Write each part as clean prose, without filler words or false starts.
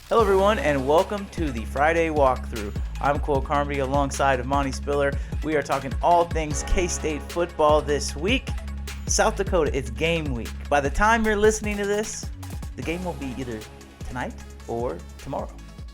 Hello everyone and welcome to the Friday Walkthrough. I'm Carmody alongside of Monte Spiller. We are talking all things K-State football this week. South Dakota, it's game week. By the time you're listening to this, the game will be either tonight or tomorrow.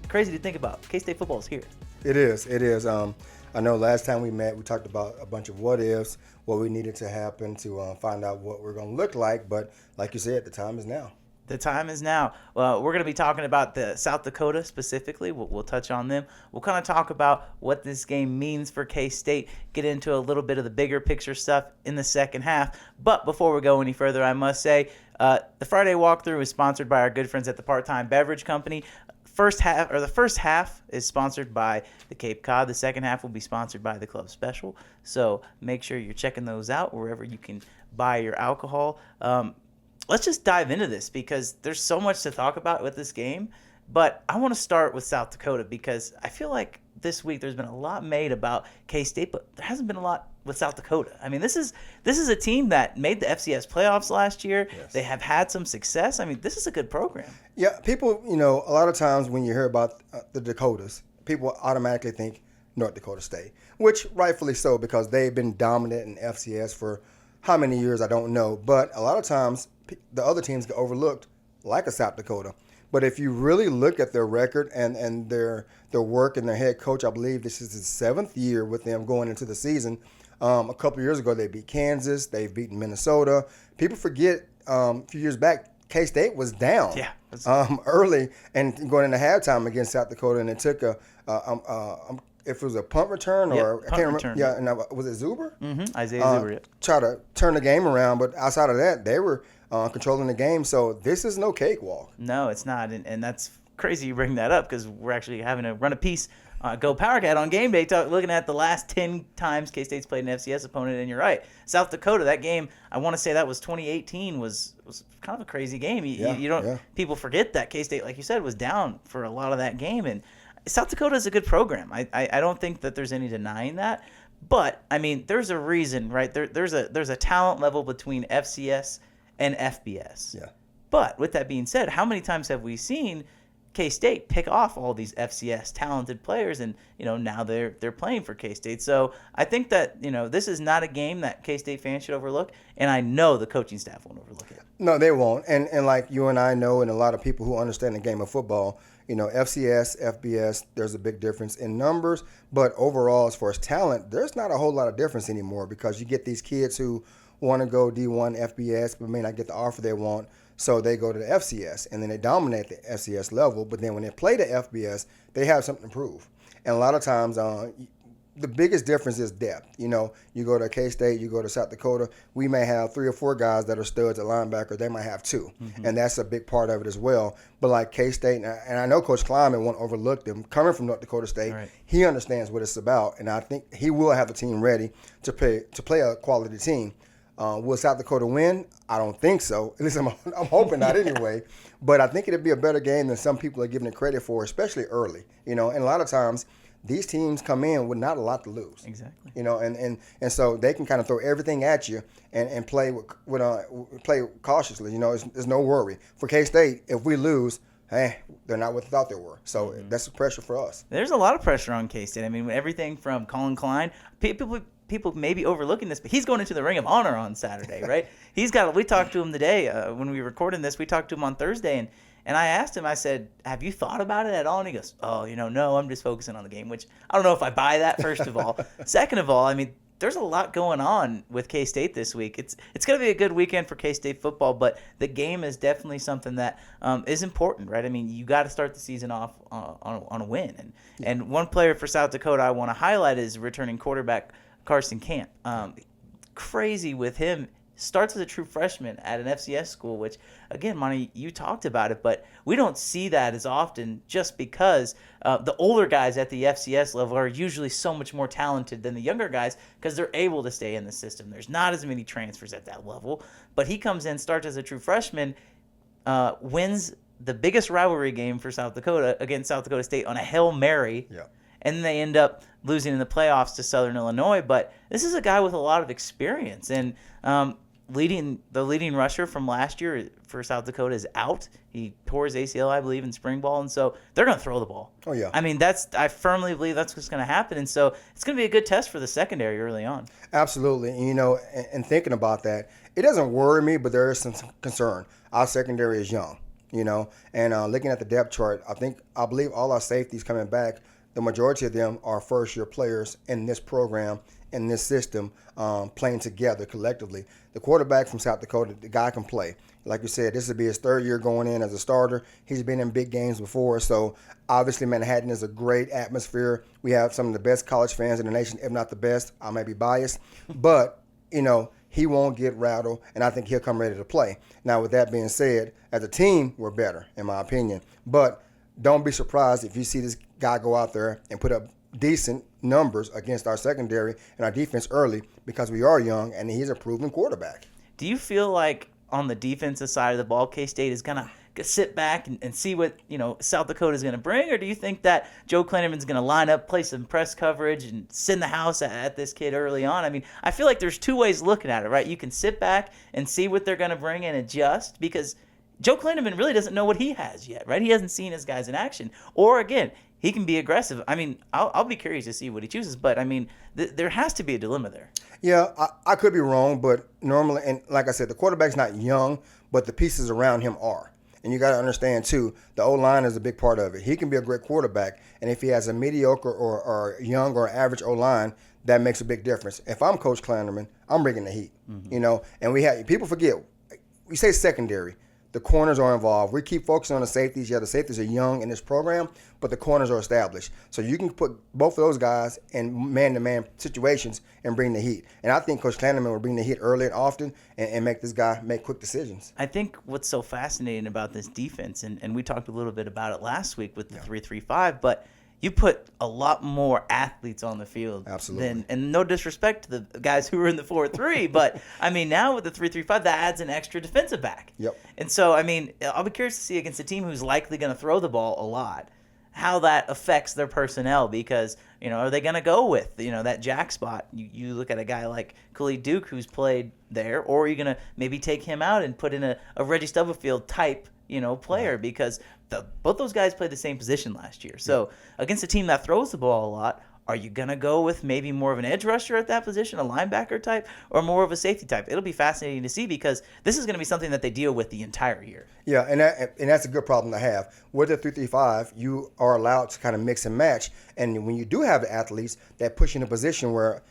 Crazy to think about. K-State football is here. It is. I know last time we met, we talked about a bunch of what ifs, what we needed to happen to find out what we're going to look like. But like you said, the time is now. The time is now. Well, we're going to be talking about the South Dakota specifically. We'll touch on them. We'll kind of talk about what this game means for K-State, get into a little bit of the bigger picture stuff in the second half. But before we go any further, I must say the Friday Walkthrough is sponsored by our good friends at the Part-Time Beverage Company. The first half is sponsored by the Cape Cod. The second half will be sponsored by the Club Special. So make sure you're checking those out wherever you can buy your alcohol. Let's just dive into this because there's so much to talk about with this game. But I want to start with South Dakota because I feel like this week there's been a lot made about K-State, but there hasn't been a lot with South Dakota. I mean, this is a team that made the FCS playoffs last year. Yes. They have had some success. I mean, this is a good program. Yeah, people, a lot of times when you hear about the Dakotas, people automatically think North Dakota State, which rightfully so because they've been dominant in FCS for how many years, I don't know. But a lot of times the other teams get overlooked, like a South Dakota. But if you really look at their record and their work and their head coach, I believe this is his 7th year with them going into the season. A couple of years ago, they beat Kansas. They've beaten Minnesota. People forget a few years back, K-State was down early and going into halftime against South Dakota, and it took if it was a punt return or I can't remember. Yeah, and was it Zuber? Mm-hmm. Isaiah Zuber. Try to turn the game around, but outside of that, they were controlling the game. So this is no cakewalk. No, it's not, and that's crazy you bring that up because we're actually having to run a piece. Go Powercat on game day, looking at the last 10 times K-State's played an FCS opponent, and you're right. South Dakota, that game, I want to say that was 2018, was kind of a crazy game. People forget that K-State, like you said, was down for a lot of that game, and South Dakota is a good program. I don't think that there's any denying that, but I mean, there's a reason, right? There's a talent level between FCS and FBS. Yeah. But with that being said, how many times have we seen K-State pick off all these FCS talented players, and now they're playing for K-State. So I think that this is not a game that K-State fans should overlook, and I know the coaching staff won't overlook it. No, they won't. And like you and I know, and a lot of people who understand the game of football, FCS, FBS, there's a big difference in numbers, but overall, as far as talent, there's not a whole lot of difference anymore because you get these kids who want to go D1 FBS but may not get the offer they want. So they go to the FCS, and then they dominate the FCS level. But then when they play the FBS, they have something to prove. And a lot of times, the biggest difference is depth. You go to K-State, you go to South Dakota, we may have 3 or 4 guys that are studs at linebacker. They might have 2. Mm-hmm. And that's a big part of it as well. But like K-State, and I know Coach Kleiman won't overlook them. Coming from North Dakota State, right. He understands what it's about. And I think he will have the team ready to play a quality team. Will South Dakota win? I don't think so. At least I'm hoping not anyway. But I think it'll be a better game than some people are giving it credit for, especially early. And a lot of times these teams come in with not a lot to lose. Exactly. And so they can kind of throw everything at you and play play cautiously. There's no worry. For K-State, if we lose, they're not what they thought they were. So that's the pressure for us. There's a lot of pressure on K-State. I mean, everything from Colin Klein, people may be overlooking this, but he's going into the Ring of Honor on Saturday, right? We talked to him today when we were recording this. We talked to him on Thursday, and I asked him, I said, have you thought about it at all? And he goes, no, I'm just focusing on the game, which I don't know if I buy that, first of all. Second of all, I mean, there's a lot going on with K-State this week. It's going to be a good weekend for K-State football, but the game is definitely something that is important, right? I mean, you got to start the season off on a win. And one player for South Dakota I want to highlight is returning quarterback Carson Camp. Crazy with him. Starts as a true freshman at an FCS school, which, again, Monty, you talked about it, but we don't see that as often just because the older guys at the FCS level are usually so much more talented than the younger guys because they're able to stay in the system. There's not as many transfers at that level, but he comes in, starts as a true freshman, wins the biggest rivalry game for South Dakota against South Dakota State on a Hail Mary. Yeah. And they end up losing in the playoffs to Southern Illinois. But this is a guy with a lot of experience. And the leading rusher from last year for South Dakota is out. He tore his ACL, I believe, in spring ball, and so they're going to throw the ball. Oh, yeah. I mean, I firmly believe that's what's going to happen, and so it's going to be a good test for the secondary early on. Absolutely. And, and thinking about that, it doesn't worry me, but there is some concern. Our secondary is young, and looking at the depth chart, I believe all our safeties coming back, the majority of them are first-year players in this program, in this system, playing together collectively. The quarterback from South Dakota, the guy can play. Like you said, this would be his third year going in as a starter. He's been in big games before, so obviously Manhattan is a great atmosphere. We have some of the best college fans in the nation, if not the best. I may be biased, but, he won't get rattled, and I think he'll come ready to play. Now, with that being said, as a team, we're better, in my opinion. But don't be surprised if you see this guy go out there and put up decent numbers against our secondary and our defense early, because we are young and he's a proven quarterback. Do you feel like on the defensive side of the ball, K-State is going to sit back and see what South Dakota is going to bring, or do you think that Joe Klinnerman's going to line up, play some press coverage, and send the house at this kid early on? I mean, I feel like there's two ways looking at it, right? You can sit back and see what they're going to bring and adjust, because Joe Klinnerman really doesn't know what he has yet, right? He hasn't seen his guys in action. Or, again, he can be aggressive. I mean, I'll be curious to see what he chooses, but, I mean, there has to be a dilemma there. Yeah, I could be wrong, but normally, and like I said, the quarterback's not young, but the pieces around him are. And you got to understand, too, the O-line is a big part of it. He can be a great quarterback, and if he has a mediocre or young or average O-line, that makes a big difference. If I'm Coach Klinnerman, I'm bringing the heat, and people forget, we say secondary. The corners are involved. We keep focusing on the safeties. Yeah, the safeties are young in this program, but the corners are established. So you can put both of those guys in man-to-man situations and bring the heat. And I think Coach Klinnerman will bring the heat early and often and make this guy make quick decisions. I think what's so fascinating about this defense, and we talked a little bit about it last week with the 3-3-5, but you put a lot more athletes on the field. Absolutely. And no disrespect to the guys who were in the 4-3, but, I mean, now with the 3-3-5, that adds an extra defensive back. Yep. And so, I mean, I'll be curious to see against a team who's likely going to throw the ball a lot, how that affects their personnel, because, are they going to go with, that jack spot? You look at a guy like Khalid Duke who's played there, or are you going to maybe take him out and put in a Reggie Stubblefield type player, because both those guys played the same position last year. So against a team that throws the ball a lot, are you going to go with maybe more of an edge rusher at that position, a linebacker type, or more of a safety type? It'll be fascinating to see, because this is going to be something that they deal with the entire year. Yeah, and that's a good problem to have. With the 3-3-5, you are allowed to kind of mix and match. And when you do have athletes that push in a position where,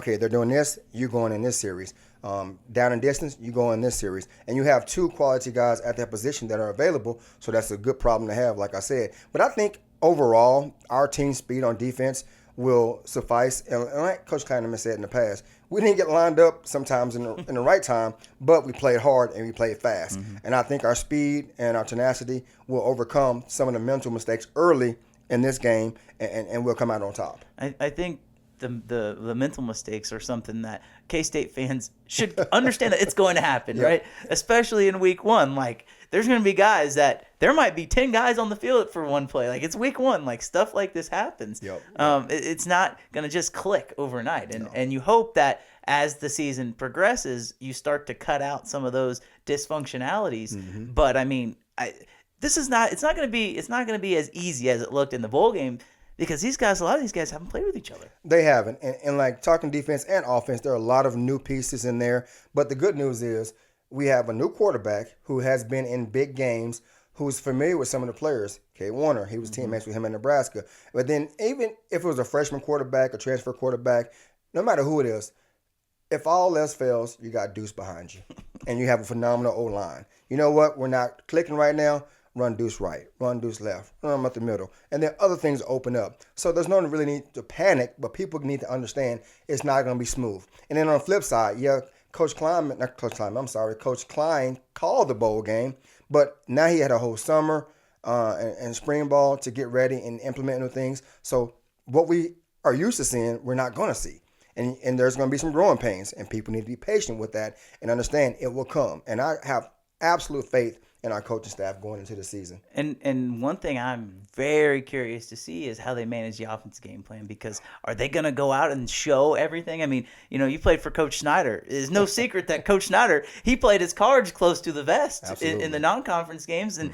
they're doing this, you're going in this series. Down in distance, you go in this series. And you have two quality guys at that position that are available, so that's a good problem to have, like I said. But I think overall, our team speed on defense will suffice. And like Coach Klinnerman said in the past, we didn't get lined up sometimes in the right time, but we played hard and we played fast. Mm-hmm. And I think our speed and our tenacity will overcome some of the mental mistakes early in this game, and we'll come out on top. I think the mental mistakes are something that K-State fans should understand that it's going to happen, right? Especially in week one. Like, there's going to be guys that there might be 10 guys on the field for one play. Like, it's week one. Like, stuff like this happens. It's not going to just click overnight. And you hope that as the season progresses, you start to cut out some of those dysfunctionalities. Mm-hmm. But I mean, it's not going to be as easy as it looked in the bowl game, because a lot of these guys haven't played with each other. They haven't. And like talking defense and offense, there are a lot of new pieces in there. But the good news is we have a new quarterback who has been in big games, who's familiar with some of the players. Kay Warner, he was teammates with him in Nebraska. But then even if it was a freshman quarterback, a transfer quarterback, no matter who it is, if all else fails, you got Deuce behind you. And you have a phenomenal O-line. You know what? We're not clicking right now. Run Deuce right, run Deuce left, run them up the middle. And then other things open up. So there's no really need to panic, but people need to understand it's not going to be smooth. And then on the flip side, Coach Klein called the bowl game, but now he had a whole summer and spring ball to get ready and implement new things. So what we are used to seeing, we're not going to see. And there's going to be some growing pains, and people need to be patient with that and understand it will come. And I have absolute faith and our coaching staff going into the season. And one thing I'm very curious to see is how they manage the offensive game plan, because are they going to go out and show everything? I mean, you played for Coach Snyder. It's no secret that Coach Snyder, he played his cards close to the vest in the non-conference games. And,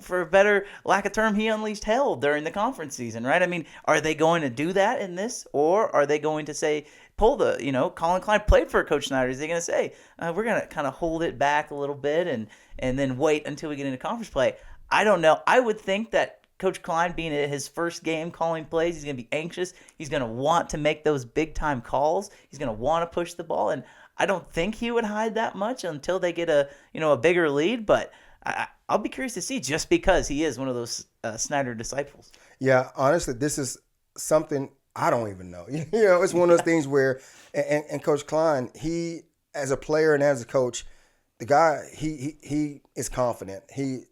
for a better lack of term, he unleashed hell during the conference season, right? I mean, are they going to do that in this, or are they going to say, pull the, Colin Klein played for Coach Snyder. Is he going to say, we're going to kind of hold it back a little bit and then wait until we get into conference play? I don't know. I would think that Coach Klein, being at his first game calling plays, he's going to be anxious. He's going to want to make those big-time calls. He's going to want to push the ball. And I don't think he would hide that much until they get a bigger lead. But I'll be curious to see, just because he is one of those Snyder disciples. Yeah, honestly, this is something I don't even know. It's one of those things where, and Coach Klein, he, as a player and as a coach, the guy, he is confident. He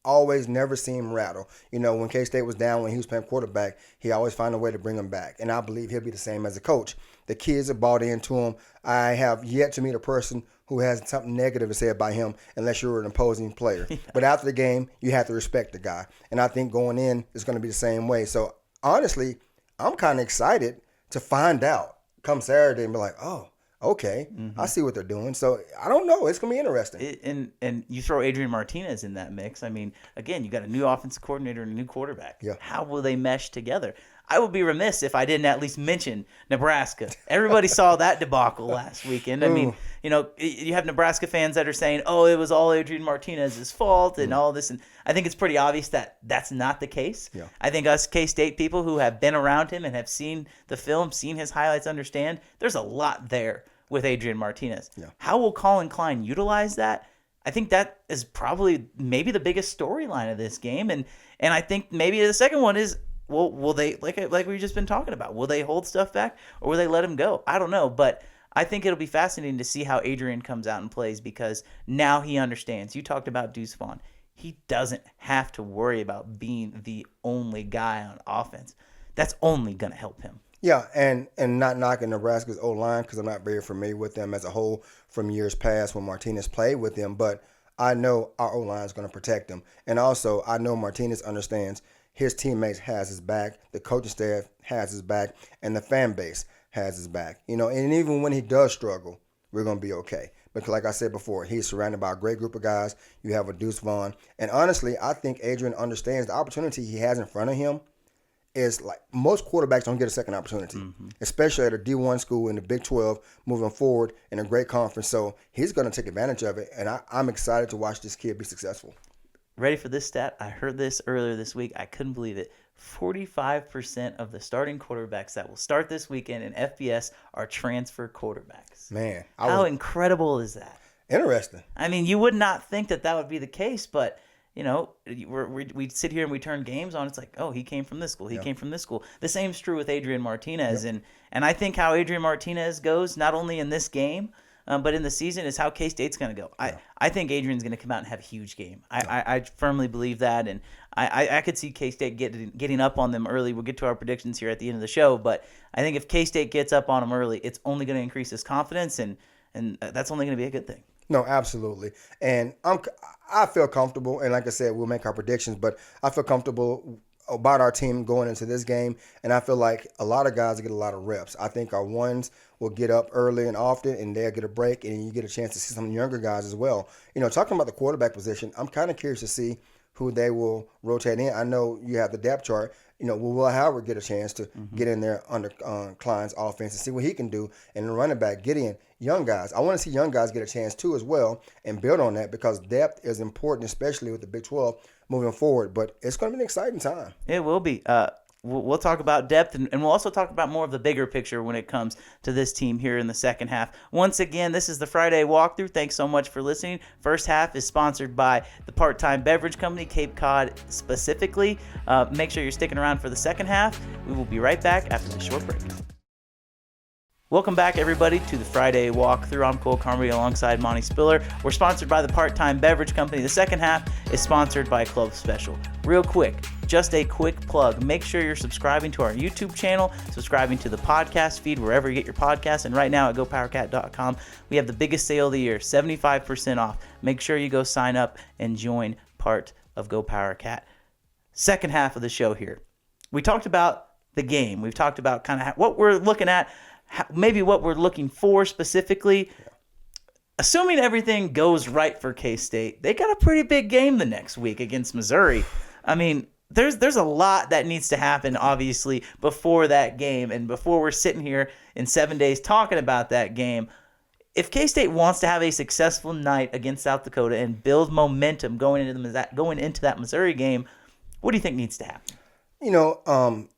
always never seen him rattle. When K-State was down, when he was playing quarterback, he always found a way to bring him back. And I believe he'll be the same as a coach. The kids have bought into him. I have yet to meet a person who has something negative to say about him unless you're an opposing player. But after the game, you have to respect the guy. And I think going in is going to be the same way. So honestly, I'm kind of excited to find out come Saturday and be like, oh, okay, I see what they're doing. So I don't know. It's going to be interesting. And you throw Adrian Martinez in that mix. I mean, again, you got a new offensive coordinator and a new quarterback. Yeah. How will they mesh together? I would be remiss if I didn't at least mention Nebraska. Everybody saw that debacle last weekend. I mean, you have Nebraska fans that are saying, oh, it was all Adrian Martinez's fault and all this. And I think it's pretty obvious that that's not the case. Yeah. I think us K-State people who have been around him and have seen the film, seen his highlights, understand there's a lot there with Adrian Martinez. Yeah. How will Colin Klein utilize that? I think that is probably maybe the biggest storyline of this game. And I think maybe the second one is, well, will they, like we've just been talking about, will they hold stuff back or will they let him go? I don't know, but I think it'll be fascinating to see how Adrian comes out and plays, because now he understands. You talked about Deuce Vaughn. He doesn't have to worry about being the only guy on offense. That's only going to help him. Yeah, and not knocking Nebraska's O-line, because I'm not very familiar with them as a whole from years past when Martinez played with them, but I know our O-line is going to protect him. And also, I know Martinez understands his teammates has his back, the coaching staff has his back, and the fan base has his back. And even when he does struggle, we're going to be okay. Because like I said before, he's surrounded by a great group of guys. You have a Deuce Vaughn. And honestly, I think Adrian understands the opportunity he has in front of him is like most quarterbacks don't get a second opportunity, especially at a D1 school in the Big 12 moving forward in a great conference. So he's going to take advantage of it, and I'm excited to watch this kid be successful. Ready for this stat? I heard this earlier this week. I couldn't believe it. 45% of the starting quarterbacks that will start this weekend in FBS are transfer quarterbacks. Man. How incredible is that? Interesting. I mean, you would not think that would be the case, but we sit here and we turn games on. It's like, oh, he came from this school. He came from this school. The same's true with Adrian Martinez. And I think how Adrian Martinez goes, not only in this game, but in the season, is how K-State's going to go. I think Adrian's going to come out and have a huge game. I firmly believe that, and I could see K-State getting up on them early. We'll get to our predictions here at the end of the show, but I think if K-State gets up on them early, it's only going to increase his confidence, and that's only going to be a good thing. No, absolutely. And I feel comfortable, and like I said, we'll make our predictions, but I feel comfortable about our team going into this game, and I feel like a lot of guys will get a lot of reps. I think our ones will get up early and often, and they'll get a break, and you get a chance to see some younger guys as well. Talking about the quarterback position, I'm kind of curious to see who they will rotate in. I know you have the depth chart. Will Howard get a chance to get in there under Klein's offense and see what he can do? And the running back, get in young guys. I want to see young guys get a chance too as well and build on that, because depth is important, especially with the Big 12 moving forward. But it's going to be an exciting time. It will be. We'll talk about depth, and we'll also talk about more of the bigger picture when it comes to this team here in the second half. Once again, this is the Friday Walkthrough. Thanks so much for listening. First half is sponsored by the Part-Time Beverage Company, Cape Cod specifically. Make sure you're sticking around for the second half. We will be right back after this short break. Welcome back, everybody, to the Friday Walkthrough. I'm Cole Carmody alongside Monte Spiller. We're sponsored by the Part-Time Beverage Company. The second half is sponsored by Club Special. Real quick, just a quick plug. Make sure you're subscribing to our YouTube channel, subscribing to the podcast feed wherever you get your podcasts. And right now at GoPowerCat.com, we have the biggest sale of the year, 75% off. Make sure you go sign up and join part of Go Power Cat. Second half of the show here. We talked about the game. We've talked about kind of what we're looking at, maybe what we're looking for specifically. Assuming everything goes right for K-State, they got a pretty big game the next week against Missouri. I mean, there's a lot that needs to happen, obviously, before that game. And before we're sitting here in 7 days talking about that game, if K-State wants to have a successful night against South Dakota and build momentum going into that Missouri game, what do you think needs to happen?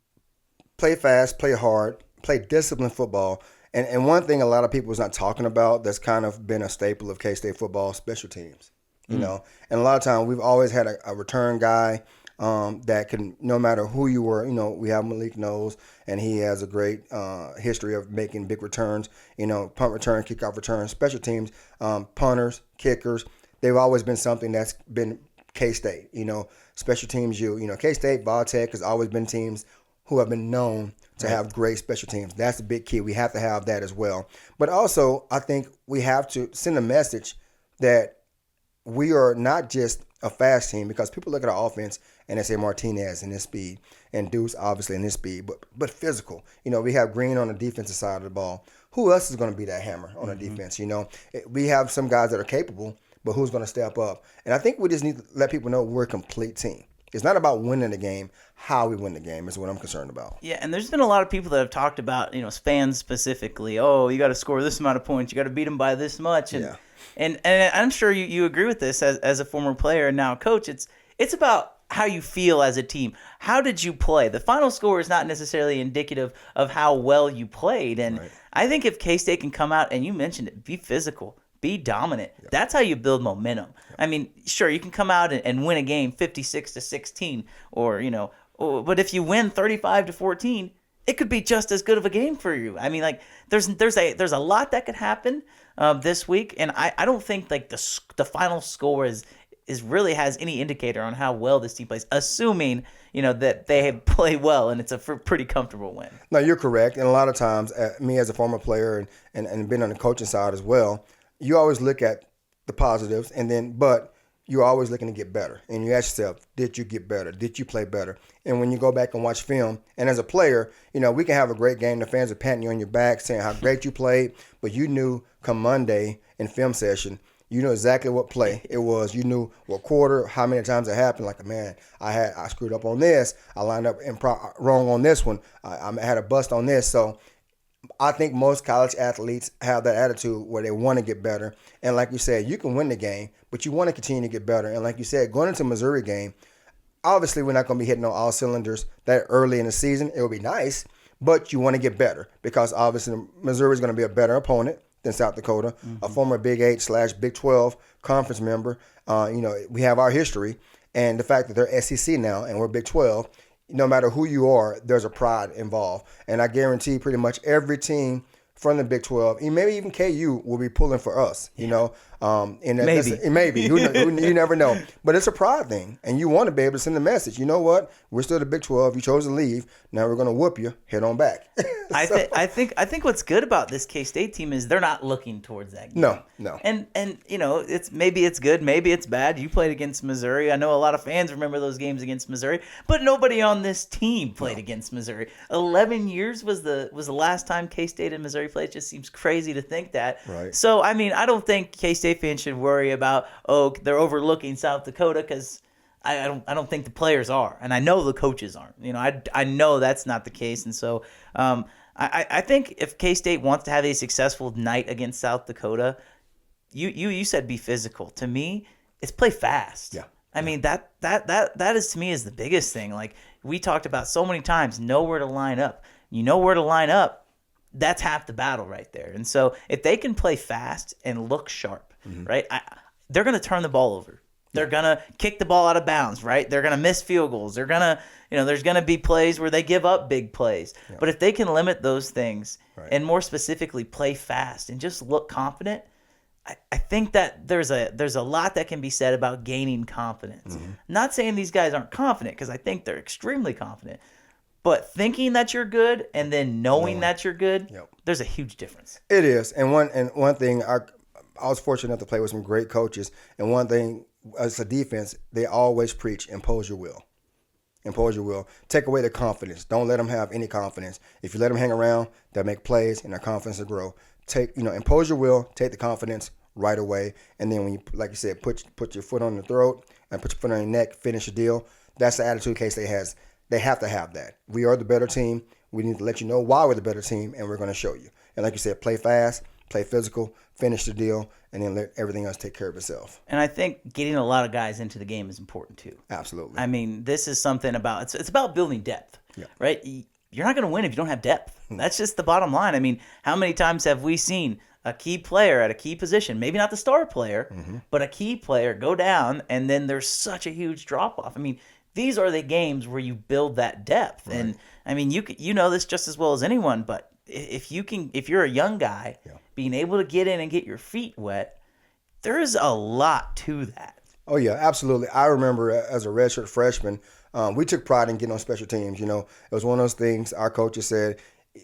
Play fast, play hard, play disciplined football. And one thing a lot of people is not talking about that's kind of been a staple of K-State football, special teams. And a lot of times we've always had a return guy that can, no matter who you were, we have Malik Knowles, and he has a great history of making big returns, punt return, kickoff return, special teams, punters, kickers. They've always been something that's been K-State, special teams, K-State, Val-Tech has always been teams who have been known to have great special teams. That's the big key. We have to have that as well. But also, I think we have to send a message that we are not just a fast team, because people look at our offense and they say Martinez and his speed and Deuce obviously in his speed, but physical. We have Green on the defensive side of the ball. Who else is going to be that hammer on the defense? We have some guys that are capable, but who's going to step up? And I think we just need to let people know we're a complete team. It's not about winning the game. How we win the game is what I'm concerned about. Yeah, and there's been a lot of people that have talked about, fans specifically, oh, you got to score this amount of points, you got to beat them by this much. And I'm sure you agree with this as a former player and now coach. It's about how you feel as a team. How did you play? The final score is not necessarily indicative of how well you played. And I think if K-State can come out, and you mentioned it, be physical, be dominant. Yep. That's how you build momentum. Yep. I mean, sure, you can come out and win a game 56-16, but if you win 35-14, it could be just as good of a game for you. I mean, like there's a lot that could happen this week, and I don't think like the final score is really has any indicator on how well this team plays, assuming that they play well and it's a pretty comfortable win. No, you're correct, and a lot of times, me as a former player and been on the coaching side as well, you always look at the positives, but you're always looking to get better. And you ask yourself, did you get better? Did you play better? And when you go back and watch film, and as a player, we can have a great game. The fans are patting you on your back, saying how great you played, but you knew come Monday in film session, you know exactly what play it was. You knew what quarter, how many times it happened. Like, man, I screwed up on this. I lined up wrong on this one. I had a bust on this. So I think most college athletes have that attitude where they want to get better. And like you said, you can win the game, but you want to continue to get better. And like you said, going into Missouri game, obviously we're not going to be hitting on all cylinders that early in the season. It will be nice, but you want to get better because obviously Missouri is going to be a better opponent than South Dakota, a former Big 8/Big 12 conference member. We have our history, and the fact that they're SEC now and we're Big 12, no matter who you are, there's a pride involved. And I guarantee pretty much every team from the Big 12, and maybe even KU, will be pulling for us, Maybe. You never know. But it's a pride thing, and you want to be able to send a message. You know what? We're still the Big 12. You chose to leave. Now we're going to whoop you. Head on back. I think what's good about this K-State team is they're not looking towards that game. No. And it's maybe it's good, maybe it's bad. You played against Missouri. I know a lot of fans remember those games against Missouri, but nobody on this team played against Missouri. 11 years was the last time K-State and Missouri played. It just seems crazy to think that. Right. So I mean, I don't think K-State fans should worry about they're overlooking South Dakota, because I don't think the players are, and I know the coaches aren't. I know that's not the case, and so I think if K-State wants to have a successful night against South Dakota, you said be physical. To me, it's play fast. Yeah. I mean that is to me is the biggest thing. Like we talked about so many times, know where to line up. You know where to line up. That's half the battle right there. And so if they can play fast and look sharp, right, they're going to turn the ball over. They're going to kick the ball out of bounds, right? They're going to miss field goals. They're going to, there's going to be plays where they give up big plays. Yeah. But if they can limit those things and more specifically play fast and just look confident, I think that there's a lot that can be said about gaining confidence. Mm-hmm. Not saying these guys aren't confident, because I think they're extremely confident. But thinking that you're good and then knowing that you're good, there's a huge difference. It is. And one thing, I was fortunate enough to play with some great coaches. And one thing, as a defense, they always preach, impose your will. Impose your will. Take away their confidence. Don't let them have any confidence. If you let them hang around, they'll make plays and their confidence will grow. Impose your will, take the confidence right away. And then when you, like you said, put your foot on the throat and put your foot on your neck, finish the deal. That's the attitude K-State has. They have to have that. We are the better team. We need to let you know why we're the better team, and we're going to show you. And like you said, play fast, play physical, finish the deal, and then let everything else take care of itself. And I think getting a lot of guys into the game is important too. Absolutely. I mean, this is something about it's about building depth, right? You're not going to win if you don't have depth. That's just the bottom line. I mean, how many times have we seen a key player at a key position, maybe not the star player, but a key player go down, and then there's such a huge drop-off? I mean, these are the games where you build that depth. Right. And I mean, you know this just as well as anyone, but if you're a young guy, being able to get in and get your feet wet, there is a lot to that. Oh yeah, absolutely. I remember as a redshirt freshman, we took pride in getting on special teams. It was one of those things our coaches said,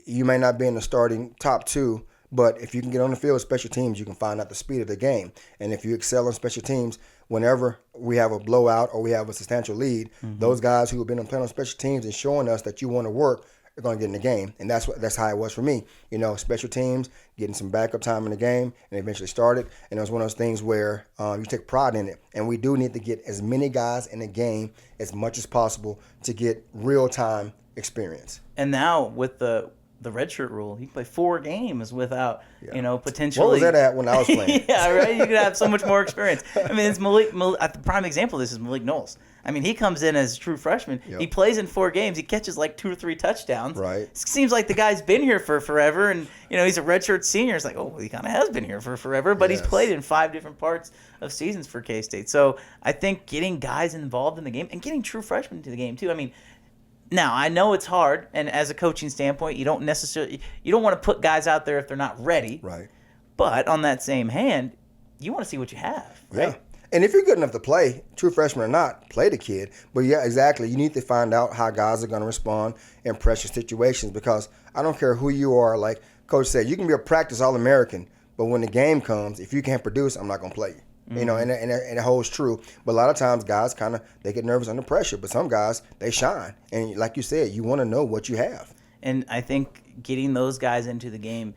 you may not be in the starting top two, but if you can get on the field with special teams, you can find out the speed of the game. And if you excel on special teams, whenever we have a blowout or we have a substantial lead, those guys who have been playing on special teams and showing us that you want to work are going to get in the game. And that's how it was for me. Special teams, getting some backup time in the game, and eventually started. And it was one of those things where you take pride in it. And we do need to get as many guys in the game as much as possible to get real-time experience. And now with the redshirt rule, you can play 4 games without, potentially. What was that at when I was playing? Yeah, right. You could have so much more experience. I mean, it's Malik. The prime example of this is Malik Knowles. I mean, he comes in as a true freshman. Yep. He plays in 4 games. He catches like 2 or 3 touchdowns. Right. It seems like the guy's been here for forever, and he's a redshirt senior. It's like, oh, he kind of has been here for forever, but he's played in 5 different parts of seasons for K-State. So I think getting guys involved in the game and getting true freshmen into the game too. I mean, now, I know it's hard, and as a coaching standpoint, you don't want to put guys out there if they're not ready. Right. But on that same hand, you want to see what you have, right? Yeah. And if you're good enough to play, true freshman or not, play the kid. But yeah, exactly. You need to find out how guys are going to respond in pressure situations, because I don't care who you are. Like Coach said, you can be a practice All-American, but when the game comes, if you can't produce, I'm not going to play you. And it holds true. But a lot of times guys they get nervous under pressure. But some guys, they shine. And like you said, you want to know what you have. And I think getting those guys into the game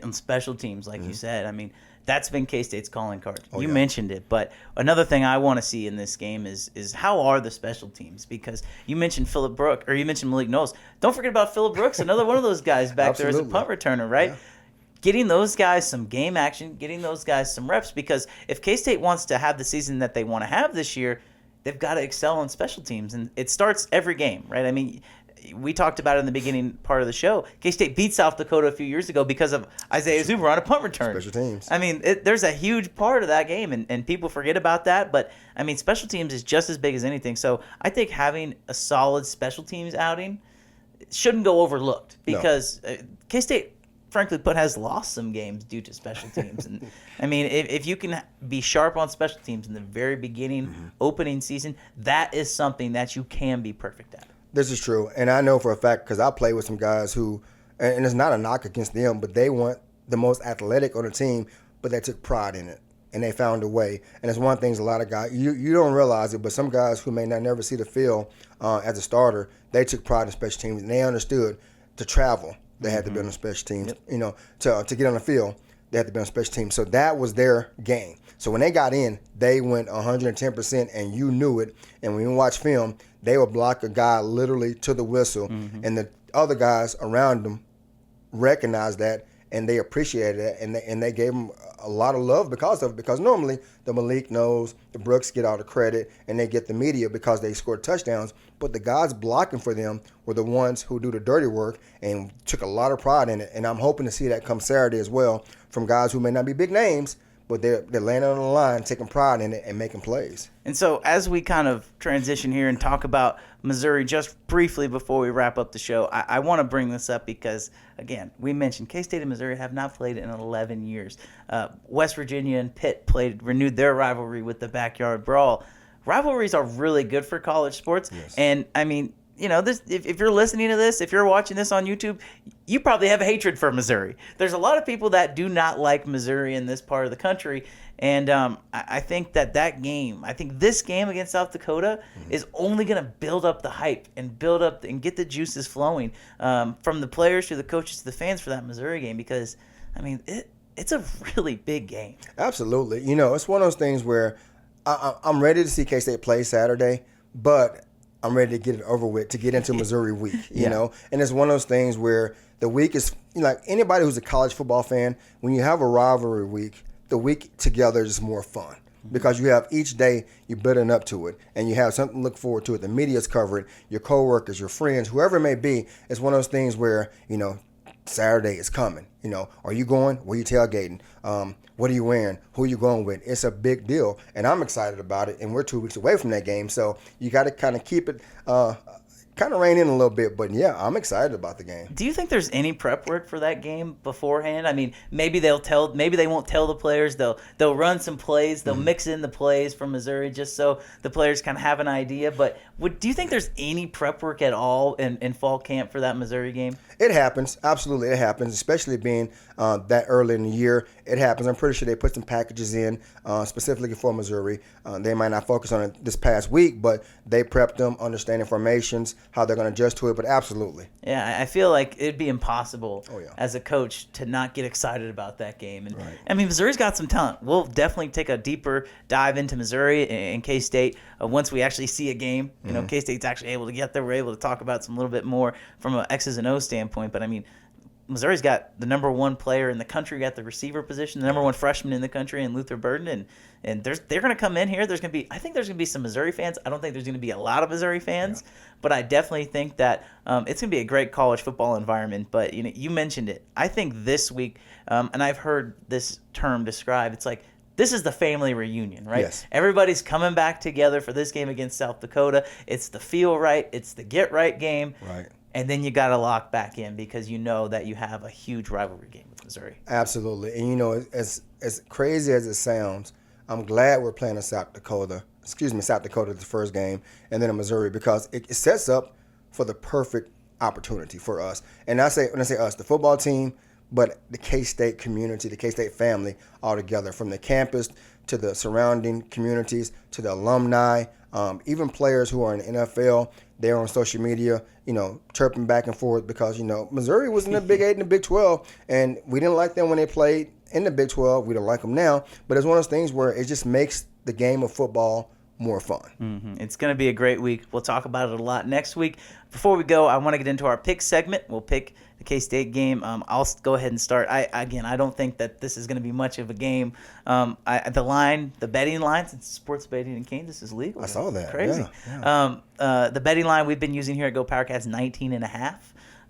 on special teams, like you said, I mean, that's been K-State's calling card. You mentioned it. But another thing I want to see in this game is how are the special teams? Because you mentioned Phillip Brooks, or you mentioned Malik Knowles. Don't forget about Phillip Brooks, another one of those guys back there as a punt returner, right? Yeah. Getting those guys some game action, getting those guys some reps, because if K-State wants to have the season that they want to have this year, they've got to excel on special teams. And it starts every game, right? I mean, we talked about it in the beginning part of the show. K-State beat South Dakota a few years ago because of Isaiah Zuber on a punt return. Special teams. I mean, there's a huge part of that game, and people forget about that. But, I mean, special teams is just as big as anything. So I think having a solid special teams outing shouldn't go overlooked, because K-State – frankly has lost some games due to special teams. And I mean, if you can be sharp on special teams in the very beginning, opening season, that is something that you can be perfect at. This is true. And I know for a fact, because I play with some guys who, and it's not a knock against them, but they weren't the most athletic on the team, but they took pride in it. And they found a way. And it's one of the things a lot of guys, you don't realize it, but some guys who may not never see the field as a starter, they took pride in special teams, and they understood to travel. They had to be on the special teams, to get on the field, they had to be on special teams. So that was their game. So when they got in, they went 110%, and you knew it. And when you watch film, they would block a guy literally to the whistle, and the other guys around them recognized that, and they appreciated it, and they gave him a lot of love because of it. Because normally the Malik knows, the Brooks get all the credit, and they get the media because they scored touchdowns. But the guys blocking for them were the ones who do the dirty work and took a lot of pride in it. And I'm hoping to see that come Saturday as well from guys who may not be big names, but they're laying on the line, taking pride in it, and making plays. And so as we kind of transition here and talk about Missouri just briefly before we wrap up the show, I want to bring this up because, again, we mentioned K-State and Missouri have not played in 11 years. West Virginia and Pitt renewed their rivalry with the Backyard Brawl. Rivalries are really good for college sports. Yes. And, I mean, you know, this, if you're listening to this, if you're watching this on YouTube, you probably have a hatred for Missouri. There's a lot of people that do not like Missouri in this part of the country. And I think this game against South Dakota is only going to build up the hype and build up and get the juices flowing from the players to the coaches to the fans for that Missouri game because, I mean, it's a really big game. Absolutely. You know, it's one of those things where I'm ready to see K-State play Saturday, but I'm ready to get it over with to get into Missouri week, you know? And it's one of those things where the week is, like anybody who's a college football fan, when you have a rivalry week, the week together is just more fun because you have each day you're building up to it and you have something to look forward to it. The media's cover it, your coworkers, your friends, whoever it may be. It's one of those things where, you know, Saturday is coming. You know, are you going? Where you tailgating? What are you wearing? Who are you going with? It's a big deal, and I'm excited about it. And we're 2 weeks away from that game, so you got to kind of keep it, kind of rein in a little bit. But yeah, I'm excited about the game. Do you think there's any prep work for that game beforehand? I mean, maybe they won't tell the players. They'll run some plays. They'll mix in the plays from Missouri just so the players kind of have an idea. But do you think there's any prep work at all in fall camp for that Missouri game? It happens. Absolutely, it happens, especially being that early in the year. It happens. I'm pretty sure they put some packages in specifically for Missouri. They might not focus on it this past week, but they prepped them, understanding formations, how they're going to adjust to it, but absolutely. Yeah, I feel like it'd be impossible as a coach to not get excited about that game. And I mean, Missouri's got some talent. We'll definitely take a deeper dive into Missouri and K-State once we actually see a game. You know, K-State's actually able to get there. We're able to talk about some a little bit more from an X's and O's standpoint. But I mean, Missouri's got the number one player in the country at the receiver position, the number one freshman in the country in Luther Burden, and they're going to come in here. I think there's going to be some Missouri fans. I don't think there's going to be a lot of Missouri fans, but I definitely think that it's going to be a great college football environment. But you know, you mentioned it. I think this week, and I've heard this term described. It's like this is the family reunion, right? Yes. Everybody's coming back together for this game against South Dakota. It's the feel right. It's the get right game. Right. And then you got to lock back in because you know that you have a huge rivalry game with Missouri. Absolutely. And, you know, as crazy as it sounds, I'm glad we're playing South Dakota the first game, and then in Missouri because it sets up for the perfect opportunity for us. And when I say us, the football team, but the K-State community, the K-State family all together, from the campus to the surrounding communities to the alumni, even players who are in the NFL. They're on social media, you know, chirping back and forth because, you know, Missouri was in the Big 8 and the Big 12, and we didn't like them when they played in the Big 12. We don't like them now. But it's one of those things where it just makes the game of football more fun. Mm-hmm. It's going to be a great week. We'll talk about it a lot next week. Before we go, I want to get into our pick segment. We'll pick the K-State game. I'll go ahead and start. I don't think that this is going to be much of a game. The betting line, since sports betting in Kansas is legal. I saw that. Crazy. Yeah. The betting line we've been using here at Go Powercats 19.5.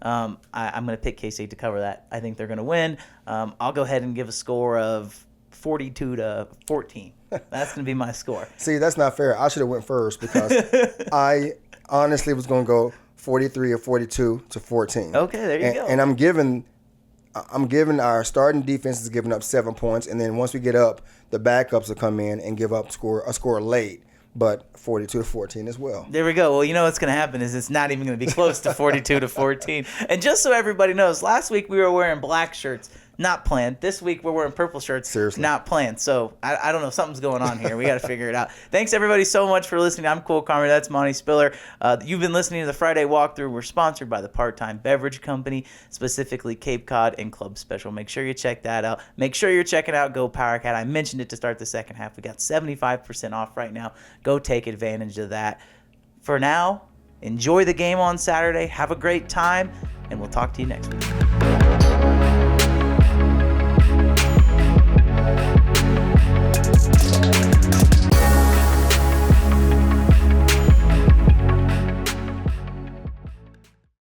I'm going to pick K-State to cover that. I think they're going to win. I'll go ahead and give a score of 42-14. That's going to be my score. See, that's not fair. I should have went first because I honestly was going to go 43 or 42-14. Okay, there you go. And I'm giving our starting defense is giving up 7 points, and then once we get up, the backups will come in and give up a score late, but 42-14 as well. There we go. Well, you know what's going to happen is it's not even going to be close to 42-14. And just so everybody knows, last week we were wearing black shirts. Not planned. This week we're wearing purple shirts. Seriously. Not planned. So I don't know. Something's going on here. We got to figure it out. Thanks everybody so much for listening. I'm Cole Carmody. That's Monte Spiller. You've been listening to the Friday Walkthrough. We're sponsored by the Part-Time Beverage Company, specifically Cape Cod and Club Special. Make sure you check that out. Make sure you're checking out Go Powercat. I mentioned it to start the second half. We got 75% off right now. Go take advantage of that. For now, enjoy the game on Saturday. Have a great time, and we'll talk to you next week.